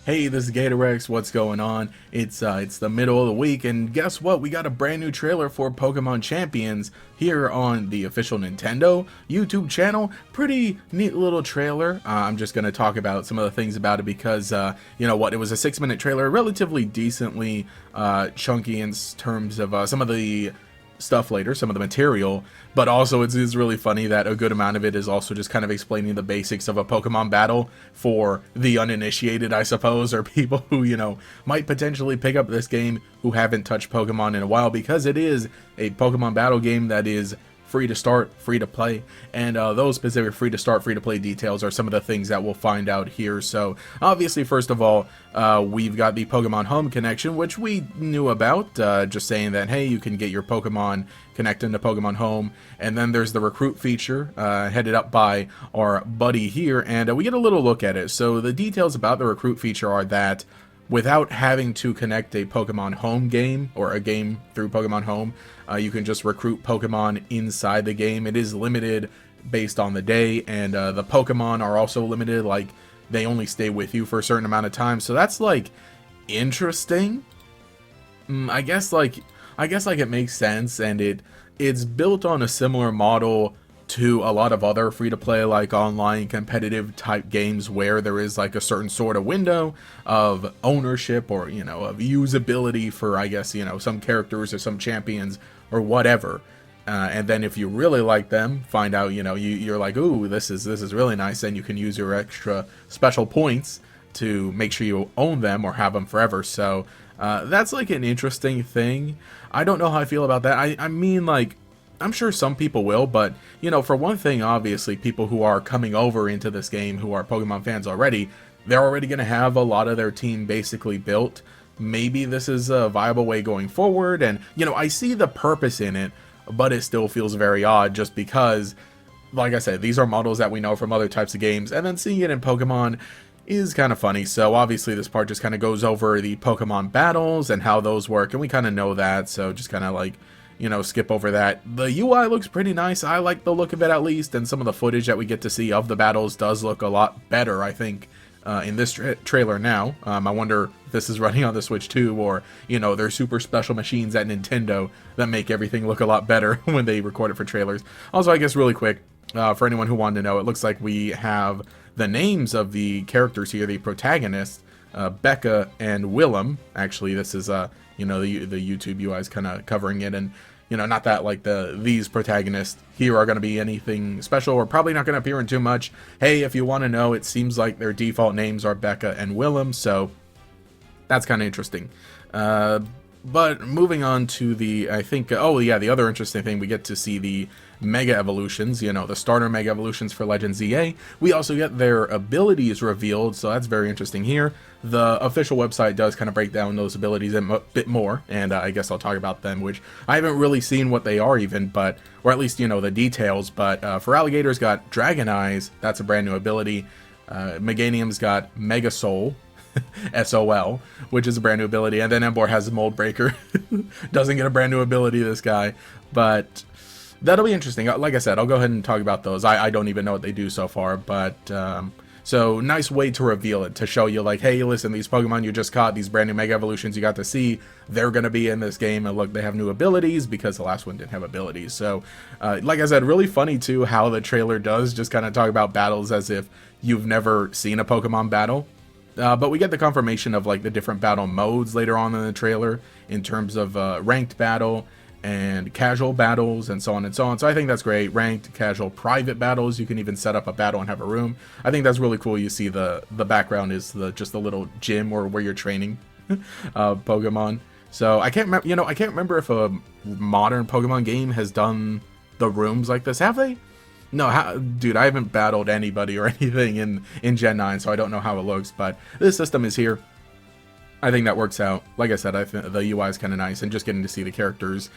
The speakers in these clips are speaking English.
Hey, this is Gatorex. What's going on? It's the middle of the week, and guess what? We got a brand new trailer for Pokémon Champions here on the official Nintendo YouTube channel. Pretty neat little trailer. I'm just gonna talk about some of the things about it because you know what? It was a 6-minute trailer, relatively decently chunky in terms of some of the stuff later, some of the material, but also it's really funny that a good amount of it is also just kind of explaining the basics of a Pokemon battle for the uninitiated, I suppose, or people who, you know, might potentially pick up this game who haven't touched Pokemon in a while, because it is a Pokemon battle game that is free to start, free to play, and those specific free to start, free to play details are some of the things that we'll find out here. So obviously, first of all, we've got the Pokemon Home connection, which we knew about, just saying that, hey, you can get your Pokemon connected to Pokemon Home. And then there's the recruit feature, headed up by our buddy here, and we get a little look at it. So the details about the recruit feature are that without having to connect a Pokemon Home game or a game through Pokemon Home, you can just recruit Pokemon inside the game. It is limited based on the day, and the Pokemon are also limited, like they only stay with you for a certain amount of time. So that's like interesting. I guess like it makes sense, and it's built on a similar model to a lot of other free-to-play, like online competitive type games, where there is like a certain sort of window of ownership, or, you know, of usability for, I guess, you know, some characters or some champions or whatever. And then if you really like them, find out, you know, you're like, ooh, this is really nice, and you can use your extra special points to make sure you own them or have them forever. So that's like an interesting thing. I don't know how I feel about that. I mean, like, I'm sure some people will, but, you know, for one thing, obviously, people who are coming over into this game who are Pokemon fans already, they're already going to have a lot of their team basically built. Maybe this is a viable way going forward, and, you know, I see the purpose in it, but it still feels very odd just because, like I said, these are models that we know from other types of games, and then seeing it in Pokemon is kind of funny. So obviously this part just kind of goes over the Pokemon battles and how those work, and we kind of know that, so just kind of like, you know, skip over that. The UI looks pretty nice. I like the look of it, at least, and some of the footage that we get to see of the battles does look a lot better, I think, in this trailer now. I wonder if this is running on the Switch too, or, you know, there's super special machines at Nintendo that make everything look a lot better when they record it for trailers. Also, I guess really quick, for anyone who wanted to know, it looks like we have the names of the characters here, the protagonists, Becca and Willem. Actually, this is you know, the YouTube UI is kind of covering it, and, you know, not that like these protagonists here are going to be anything special, or probably not going to appear in too much. Hey, if you want to know, it seems like their default names are Becca and Willem, so that's kind of interesting. But moving on to the, I think, oh yeah, the other interesting thing, we get to see the Mega Evolutions, you know, the starter Mega Evolutions for Legends EA. We also get their abilities revealed, so that's very interesting here. The official website does kind of break down those abilities a bit more, and I guess I'll talk about them, which I haven't really seen what they are even, but, or at least, you know, the details. But for Alligator's got Dragon Eyes, that's a brand new ability. Meganium's got Mega Soul, SOL, which is a brand new ability, and then Emboar has Mold Breaker. Doesn't get a brand new ability, this guy, but that'll be interesting. Like I said, I'll go ahead and talk about those. I don't even know what they do so far, but so nice way to reveal it, to show you like, hey, listen, these Pokemon you just caught, these brand new Mega Evolutions you got to see, they're going to be in this game, and look, they have new abilities, because the last one didn't have abilities. So like I said, really funny too how the trailer does just kind of talk about battles as if you've never seen a Pokemon battle. But we get the confirmation of like the different battle modes later on in the trailer, in terms of ranked battle and casual battles and so on and so on. So I think that's great. Ranked, casual, private battles. You can even set up a battle and have a room. I think that's really cool. You see the background is just the little gym or where you're training Pokemon. So I can't remember, you know, I can't remember if a modern Pokemon game has done the rooms like this. Have they? No, dude, I haven't battled anybody or anything in Gen 9, so I don't know how it looks, but this system is here. I think that works out. Like I said, I think the UI is kind of nice, and just getting to see the characters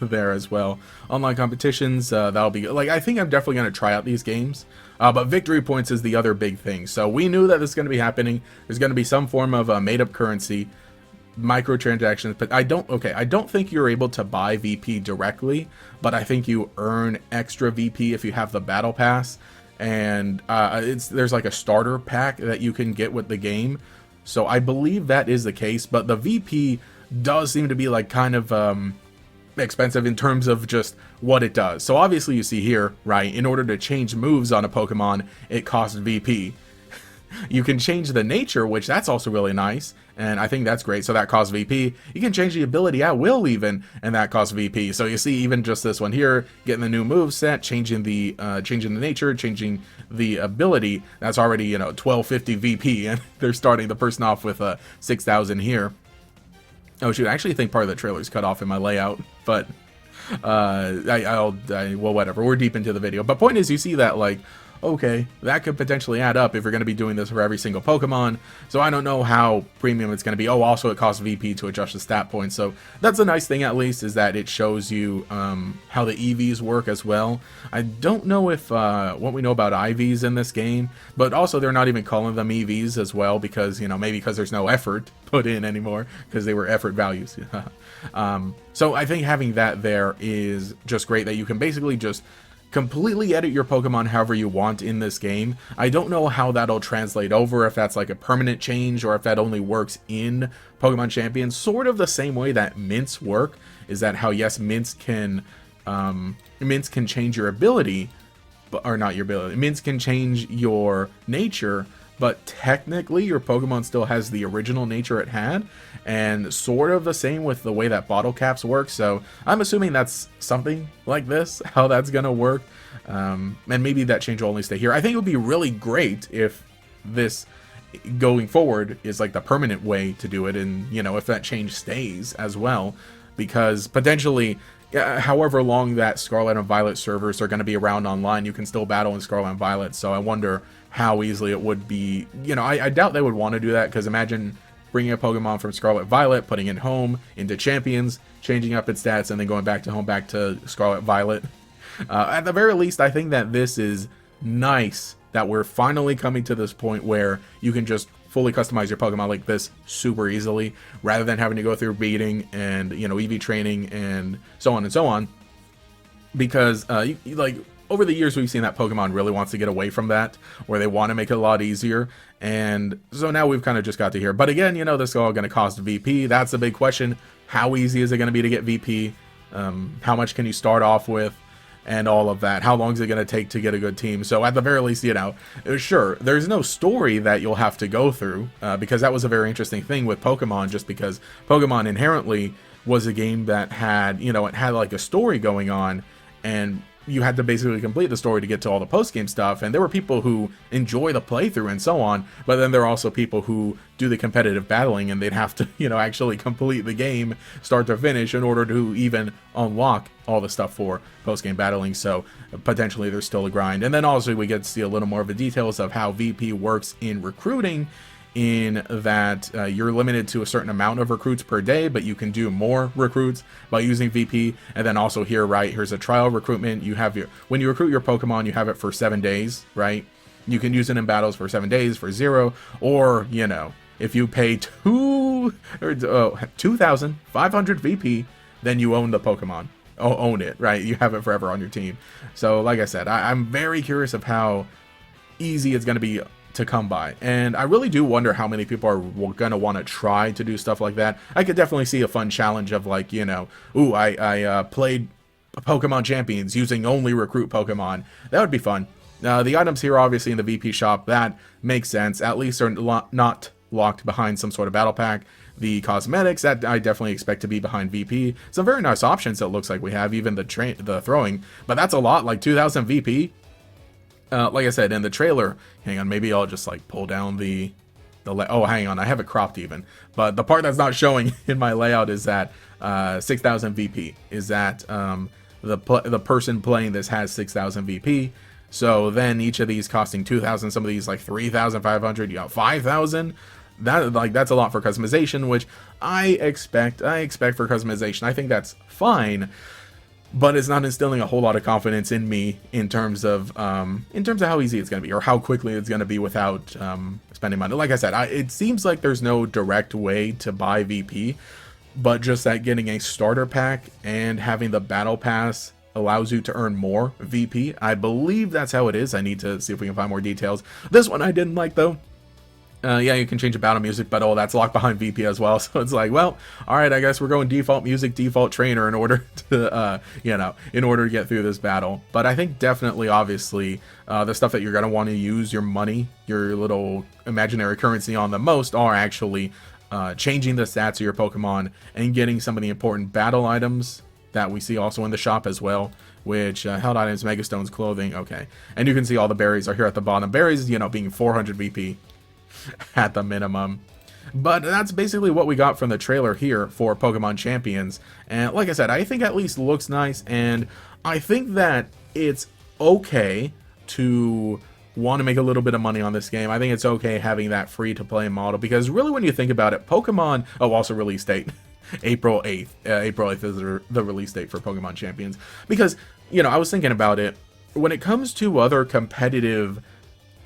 there as well. Online competitions, that'll be, like, I think I'm definitely going to try out these games, but victory points is the other big thing. So we knew that this is going to be happening. There's going to be some form of made-up currency, microtransactions, but I don't think you're able to buy VP directly, but I think you earn extra VP if you have the battle pass, and there's like a starter pack that you can get with the game So I believe that is the case, but the VP does seem to be like kind of expensive in terms of just what it does. So obviously you see here, right, in order to change moves on a Pokemon, it costs VP. You can change the nature, which that's also really nice, and I think that's great, so that costs VP. You can change the ability at will even, and that costs VP. So you see even just this one here, getting the new move set, changing the nature, changing the ability, that's already, you know, 1250 VP, and they're starting the person off with 6,000 here. Oh shoot, I actually think part of the trailer's cut off in my layout, but well, whatever, we're deep into the video. But point is, you see that, like, okay, that could potentially add up if you're going to be doing this for every single Pokemon. So I don't know how premium it's going to be. Oh, also it costs VP to adjust the stat points. So that's a nice thing, at least, is that it shows you how the EVs work as well. I don't know if what we know about IVs in this game, but also they're not even calling them EVs as well, because, you know, maybe because there's no effort put in anymore, because they were effort values. So I think having that there is just great, that you can basically just completely edit your Pokemon however you want in this game. I don't know how that'll translate over, if that's like a permanent change or if that only works in Pokemon Champions, sort of the same way that mints work, is that how, yes, mints can change your ability, but, or not your ability, mints can change your nature, but technically your Pokemon still has the original nature it had, and sort of the same with the way that bottle caps work. So I'm assuming that's something like this, how that's gonna work, and maybe that change will only stay here. I think it would be really great if this going forward is like the permanent way to do it, and, you know, if that change stays as well, because potentially, however long that Scarlet and Violet servers are going to be around online, you can still battle in Scarlet and Violet. So I wonder how easily it would be. You know, I doubt they would want to do that, because imagine bringing a Pokemon from Scarlet Violet, putting it home into Champions, changing up its stats, and then going back to home, back to Scarlet Violet. At the very least, I think that this is nice, that we're finally coming to this point where you can just fully customize your Pokemon like this super easily, rather than having to go through beating and, you know, EV training and so on and so on. Because like, over the years, we've seen that Pokemon really wants to get away from that, where they want to make it a lot easier. And so now we've kind of just got to here. But again, you know, this is all going to cost VP. That's the big question. How easy is it going to be to get VP? How much can you start off with? And all of that. How long is it going to take to get a good team? So at the very least, you know, sure, there's no story that you'll have to go through, because that was a very interesting thing with Pokemon, just because Pokemon inherently was a game that had, you know, it had like a story going on, and you had to basically complete the story to get to all the post-game stuff. And there were people who enjoy the playthrough and so on, but then there are also people who do the competitive battling, and they'd have to, you know, actually complete the game start to finish in order to even unlock all the stuff for post-game battling. So potentially there's still a grind. And then also we get to see a little more of the details of how VP works in recruiting, in that you're limited to a certain amount of recruits per day, but you can do more recruits by using VP. And then also here, right, here's a trial recruitment. You have your, when you recruit your Pokemon, you have it for 7 days, right? You can use it in battles for 7 days for 0, or, you know, if you pay 2,500 VP, then you own the Pokemon. Own it, right? You have it forever on your team. So like I said, I'm very curious of how easy it's going to be to come by, and I really do wonder how many people are gonna want to try to do stuff like that. I could definitely see a fun challenge of, like, you know, ooh, I played Pokemon Champions using only recruit Pokemon. That would be fun. The items here, obviously, in the VP shop, that makes sense. At least they're not locked behind some sort of battle pack. The cosmetics, that I definitely expect to be behind VP. Some very nice options it looks like we have, even the throwing, but that's a lot, like 2,000 VP. Like I said in the trailer, hang on, maybe I'll just like pull down oh, hang on, I have it cropped even, but the part that's not showing in my layout is that 6,000 VP is that the person playing this has 6,000 VP. So then each of these costing 2,000, some of these like 3,500, you know, 5,000. That's a lot for customization, which I expect for customization. I think that's fine, but it's not instilling a whole lot of confidence in me in terms of how easy it's going to be, or how quickly it's going to be without spending money. Like I said, it seems like there's no direct way to buy VP, but just that getting a starter pack and having the battle pass allows you to earn more VP. I believe that's how it is. I need to see if we can find more details. This one I didn't like, though. Yeah, you can change the battle music, but oh, that's locked behind VP as well. So it's like, well, all right, I guess we're going default music, default trainer in order to, in order to get through this battle. But I think definitely, obviously, the stuff that you're gonna want to use your money, your little imaginary currency on the most are actually changing the stats of your Pokemon and getting some of the important battle items that we see also in the shop as well. Which held items, Megastones, clothing, okay, and you can see all the berries are here at the bottom. Berries, being 400 VP. At the minimum. But that's basically what we got from the trailer here for Pokemon Champions. And like I said, I think at least looks nice, and I think that it's okay to want to make a little bit of money on this game. I think it's okay having that free-to-play model, because really when you think about it, Pokemon... Oh, also release date. April 8th. April 8th is the release date for Pokemon Champions. Because, I was thinking about it. When it comes to other competitive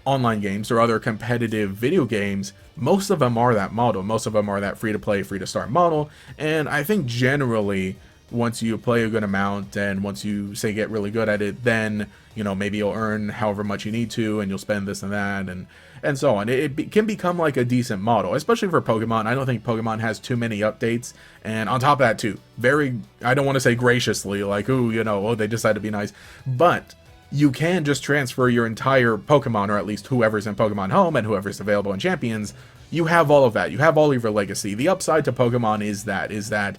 online games or other competitive video games, most of them are that model. Most of them are that free-to-play, free-to-start model. And I think generally, once you play a good amount and once you, say, get really good at it, then, maybe you'll earn however much you need to and you'll spend this and that and so on. It can become like a decent model, especially for Pokemon. I don't think Pokemon has too many updates. And on top of that, too, I don't want to say graciously, like, ooh, they decide to be nice. But you can just transfer your entire Pokemon, or at least whoever's in Pokemon Home and whoever's available in Champions. You have all of that. You have all of your legacy. The upside to Pokemon is that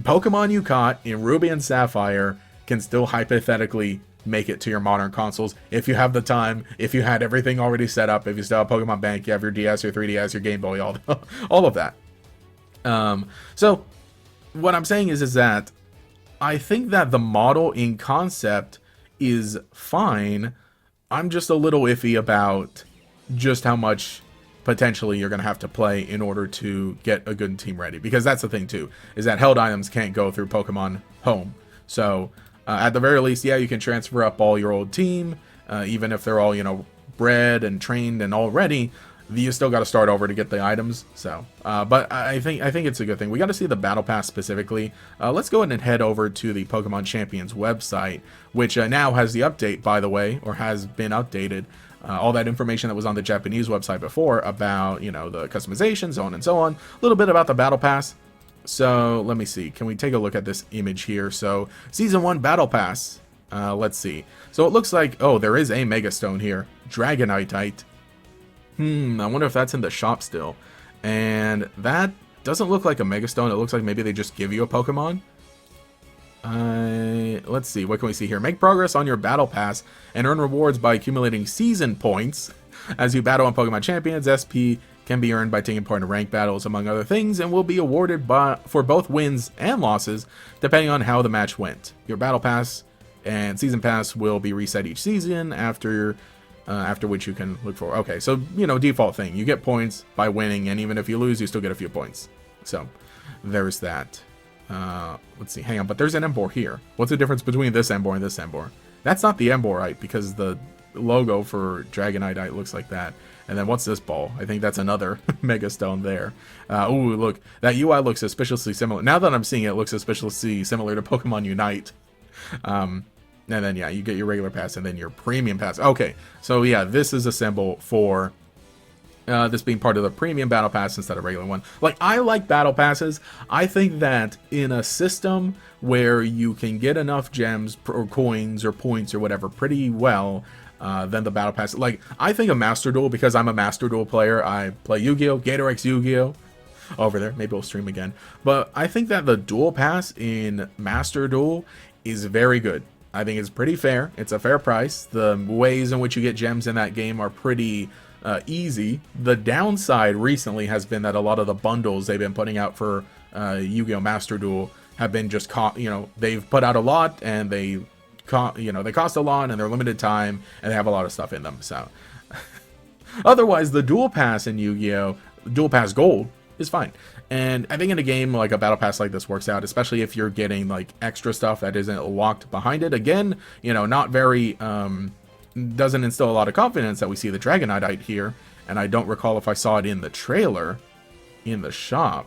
Pokemon you caught in Ruby and Sapphire can still hypothetically make it to your modern consoles if you have the time, if you had everything already set up, if you still have Pokemon Bank, you have your DS, your 3DS, your Game Boy, all of that. So what I'm saying is that I think that the model in concept is fine. I'm just a little iffy about just how much potentially you're going to have to play in order to get a good team ready, because that's the thing too, is that held items can't go through Pokemon Home. So at the very least, yeah, you can transfer up all your old team, even if they're all bred and trained and all ready. You still got to start over to get the items. So but I think it's a good thing. We got to see the battle pass specifically. Let's go ahead and head over to the Pokemon Champions website, which now has the update, by the way, or has been updated. All that information that was on the Japanese website before about the customization, so on and so on. A little bit about the battle pass. So let me see, can we take a look at this image here? So season 1 battle pass, let's see. So it looks like, oh, there is a Megastone here, Dragonite. I wonder if that's in the shop still. And that doesn't look like a Megastone. It looks like maybe they just give you a Pokemon. Let's see, what can we see here? Make progress on your battle pass and earn rewards by accumulating season points. As you battle on Pokemon Champions, SP can be earned by taking part in ranked battles, among other things, and will be awarded for both wins and losses, depending on how the match went. Your battle pass and season pass will be reset each season, after which you can look for. Okay, so, default thing. You get points by winning, and even if you lose, you still get a few points. So, there's that. Let's see, hang on, but there's an Emboar here. What's the difference between this Emboar and this Emboar? That's not the Emboarite, because the logo for Dragonite looks like that. And then what's this ball? I think that's another Megastone there. Ooh, look, that UI looks suspiciously similar. Now that I'm seeing it, it looks suspiciously similar to Pokemon Unite. And then, yeah, you get your regular pass and then your premium pass. Okay, so yeah, this is a symbol for this being part of the premium battle pass instead of regular one. Like, I like battle passes. I think that in a system where you can get enough gems or coins or points or whatever pretty well, then the battle pass. Like, I think a Master Duel, because I'm a Master Duel player, I play Yu-Gi-Oh! Gator X Yu-Gi-Oh! Over there. Maybe we'll stream again. But I think that the Duel Pass in Master Duel is very good. I think it's pretty fair. It's a fair price. The ways in which you get gems in that game are pretty easy. The downside recently has been that a lot of the bundles they've been putting out for Yu-Gi-Oh! Master Duel have been just they've put out a lot, and they cost a lot, and they're limited time, and they have a lot of stuff in them. So otherwise, the Duel Pass in Yu-Gi-Oh! Duel Pass Gold is fine. And I think in a game like a battle pass like this works out, especially if you're getting like extra stuff that isn't locked behind it. Again, not very doesn't instill a lot of confidence that we see the Dragonite here, and I don't recall if I saw it in the trailer in the shop.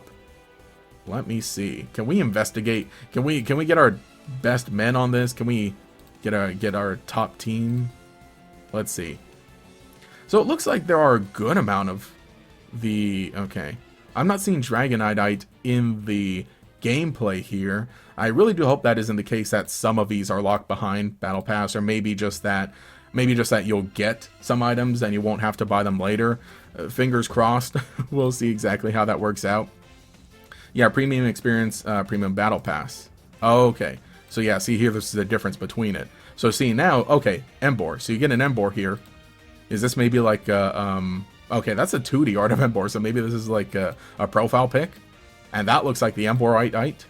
Let me see. Can we investigate? Can we get our best men on this? Can we get our top team? Let's see. So it looks like there are a good amount of Okay. I'm not seeing Dragonite in the gameplay here. I really do hope that isn't the case, that some of these are locked behind Battle Pass, or maybe just that you'll get some items and you won't have to buy them later. Fingers crossed. We'll see exactly how that works out. Yeah, premium experience, premium battle pass. Okay. So yeah, see here, this is the difference between it. So see now, okay, Embor. So you get an Embor here. Is this maybe like okay, that's a 2D art of Embor, so maybe this is like a profile pic. And that looks like the Emborite.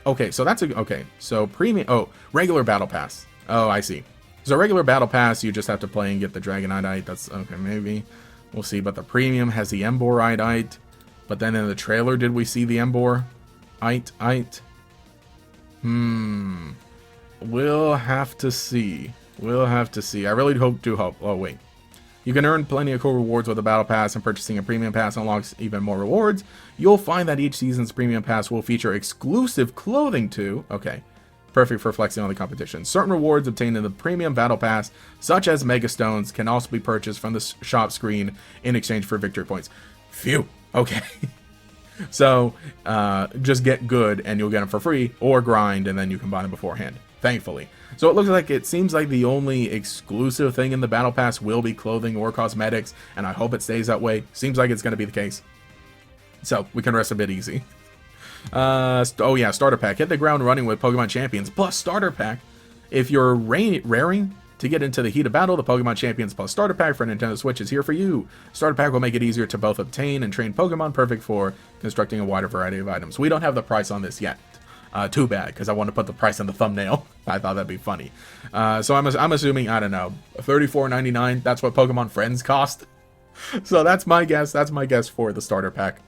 Okay, so that's okay. So premium, regular battle pass. Oh, I see. So regular battle pass, you just have to play and get the Dragonite. That's okay, maybe. We'll see. But the premium has the Emborite. But then in the trailer, did we see the Emborite? We'll have to see. I really hope. Oh, wait. You can earn plenty of cool rewards with a battle pass, and purchasing a premium pass unlocks even more rewards. You'll find that each season's premium pass will feature exclusive clothing too. Okay. Perfect for flexing on the competition. Certain rewards obtained in the premium battle pass, such as Mega Stones, can also be purchased from the shop screen in exchange for victory points. Phew. Okay. So, just get good and you'll get them for free, or grind and then you can buy them beforehand. Thankfully. So it seems like the only exclusive thing in the battle pass will be clothing or cosmetics, and I hope it stays that way. Seems like it's going to be the case. So we can rest a bit easy. Oh yeah, starter pack. Hit the ground running with Pokemon Champions plus starter pack. If you're raring to get into the heat of battle, the Pokemon Champions plus starter pack for Nintendo Switch is here for you. Starter pack will make it easier to both obtain and train Pokemon, perfect for constructing a wider variety of items. We don't have the price on this yet. Too bad, because I want to put the price in the thumbnail. I thought that'd be funny. So I'm assuming, I don't know, $34.99. That's what Pokemon Friends cost. So that's my guess. That's my guess for the starter pack.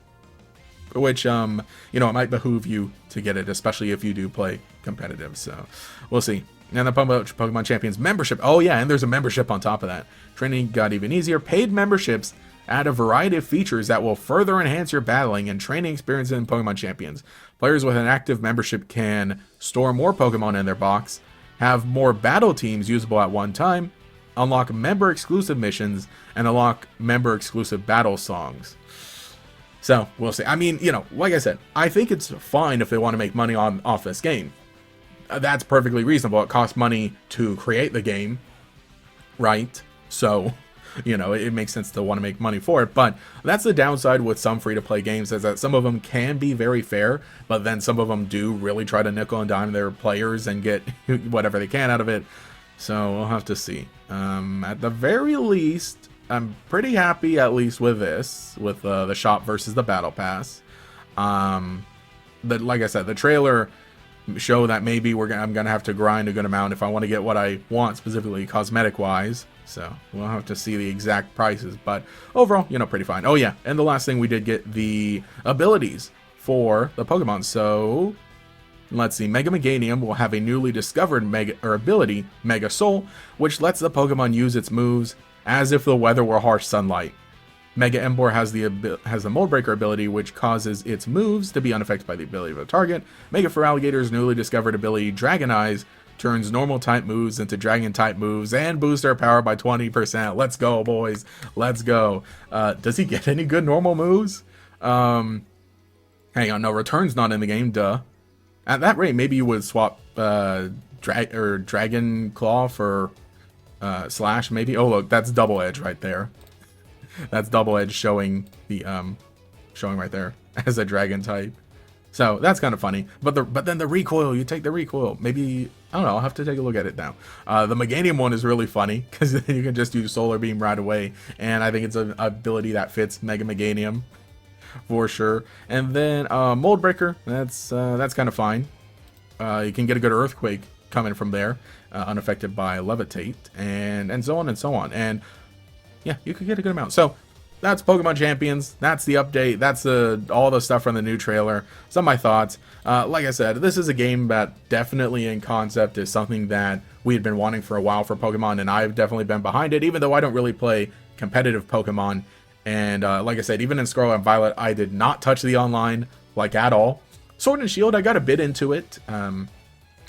Which, it might behoove you to get it, especially if you do play competitive. So we'll see. And the Pokemon Champions membership. Oh yeah, and there's a membership on top of that. Training got even easier. Paid memberships add a variety of features that will further enhance your battling and training experience in Pokemon Champions. Players with an active membership can store more Pokemon in their box, have more battle teams usable at one time, unlock member-exclusive missions, and unlock member-exclusive battle songs. So, we'll see. I mean, like I said, I think it's fine if they want to make money off this game. That's perfectly reasonable. It costs money to create the game, right? So, it makes sense to want to make money for it. But that's the downside with some free-to-play games, is that some of them can be very fair, but then some of them do really try to nickel and dime their players and get whatever they can out of it. So we'll have to see. At the very least, I'm pretty happy at least with this, with the shop versus the battle pass. Like I said, the trailer show that maybe I'm gonna have to grind a good amount if I want to get what I want, specifically cosmetic wise. So we'll have to see the exact prices, but overall, pretty fine. Oh yeah, and the last thing, we did get the abilities for the Pokemon. So let's see, Mega Meganium will have a newly discovered ability, Mega Soul, which lets the Pokemon use its moves as if the weather were harsh sunlight. Mega Emboar has the Mold Breaker ability, which causes its moves to be unaffected by the ability of the target. Mega Feraligator's newly discovered ability, Dragon Eyes, turns normal type moves into dragon type moves and boosts their power by 20%. Let's go, boys. Let's go. Does he get any good normal moves? Hang on, no, Return's not in the game, duh. At that rate, maybe you would swap Dragon Claw for Slash, maybe. Oh, look, that's Double Edge right there. That's Double Edge showing right there as a dragon type. So that's kind of funny. But then the recoil, you take the recoil. Maybe, I don't know, I'll have to take a look at it now. The Meganium one is really funny because then you can just do Solar Beam right away. And I think it's an ability that fits Mega Meganium for sure. And then Mold Breaker, that's kind of fine. You can get a good Earthquake coming from there, unaffected by Levitate, and so on and so on. And yeah, you could get a good amount. So that's Pokemon Champions. That's the update. That's all the stuff from the new trailer. Some of my thoughts. Like I said, this is a game that definitely in concept is something that we had been wanting for a while for Pokemon, and I've definitely been behind it, even though I don't really play competitive Pokemon. And like I said, even in Scarlet and Violet, I did not touch the online, like, at all. Sword and Shield, I got a bit into it,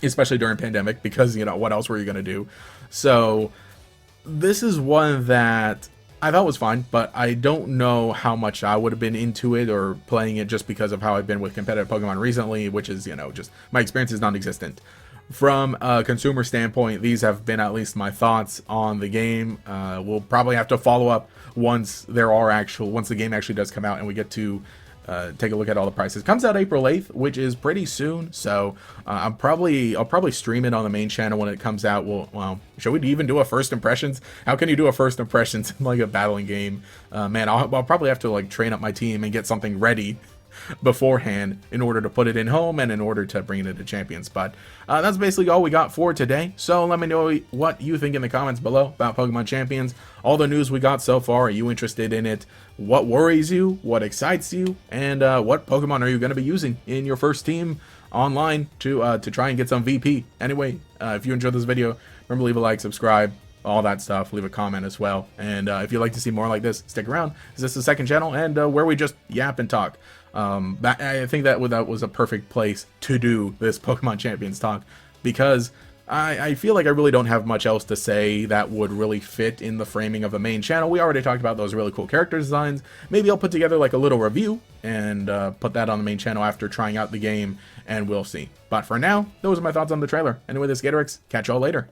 especially during pandemic, because, what else were you going to do? So this is one that I thought it was fine, but I don't know how much I would have been into it or playing it just because of how I've been with competitive Pokemon recently, which is, you know, just my experience is non-existent. From a consumer standpoint, these have been at least my thoughts on the game. We'll probably have to follow up once once the game actually does come out and we get to take a look at all the prices. It comes out April 8th, which is pretty soon, so I'll probably stream it on the main channel when it comes out. Well, should we even do a first impressions? How can you do a first impressions in like a battling game? Man, I'll probably have to like train up my team and get something ready beforehand in order to put it in home and in order to bring it into Champions. But that's basically all we got for today. So let me know what you think in the comments below about Pokemon Champions. All the news we got so far, are you interested in it? What worries you? What excites you? And what Pokemon are you going to be using in your first team online to try and get some VP? Anyway, if you enjoyed this video, remember to leave a like, subscribe, all that stuff. Leave a comment as well. And if you'd like to see more like this, stick around. This is the second channel and where we just yap and talk. I think that was a perfect place to do this Pokemon Champions talk, because I feel like I really don't have much else to say that would really fit in the framing of a main channel. We already talked about those really cool character designs. Maybe I'll put together like a little review and put that on the main channel after trying out the game, and we'll see. But for now, those are my thoughts on the trailer. Anyway, this is Gatorix. Catch y'all later.